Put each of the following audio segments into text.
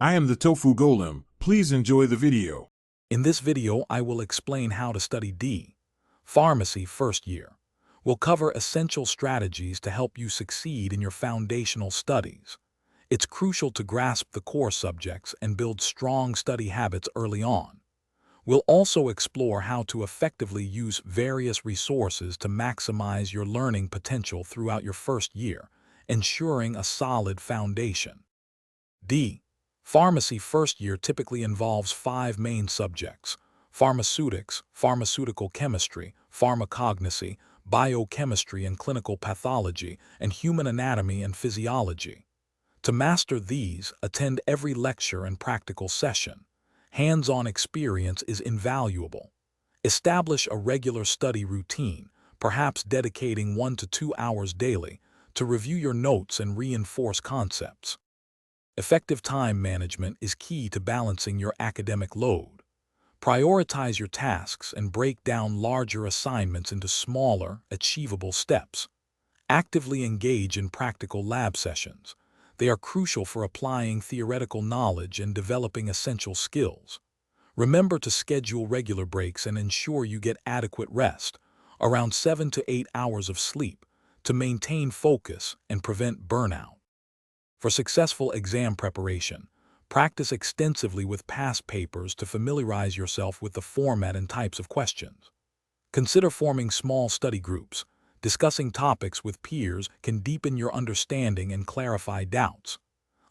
I am the Tofu Golem. Please enjoy the video. In this video, I will explain how to study D, Pharmacy first year. We'll cover essential strategies to help you succeed in your foundational studies. It's crucial to grasp the core subjects and build strong study habits early on. We'll also explore how to effectively use various resources to maximize your learning potential throughout your first year, ensuring a solid foundation. D. Pharmacy first year typically involves 5 main subjects: pharmaceutics, pharmaceutical chemistry, pharmacognosy, biochemistry and clinical pathology, and human anatomy and physiology. To master these, attend every lecture and practical session. Hands-on experience is invaluable. Establish a regular study routine, perhaps dedicating 1 to 2 hours daily, to review your notes and reinforce concepts. Effective time management is key to balancing your academic load. Prioritize your tasks and break down larger assignments into smaller, achievable steps. Actively engage in practical lab sessions. They are crucial for applying theoretical knowledge and developing essential skills. Remember to schedule regular breaks and ensure you get adequate rest, around 7 to 8 hours of sleep, to maintain focus and prevent burnout. For successful exam preparation, practice extensively with past papers to familiarize yourself with the format and types of questions. Consider forming small study groups. Discussing topics with peers can deepen your understanding and clarify doubts.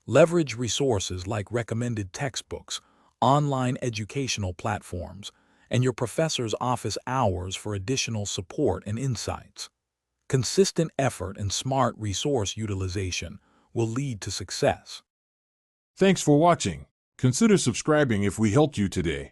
Leverage resources like recommended textbooks, online educational platforms, and your professor's office hours for additional support and insights. Consistent effort and smart resource utilization will lead to success. Thanks for watching. Consider subscribing if we helped you today.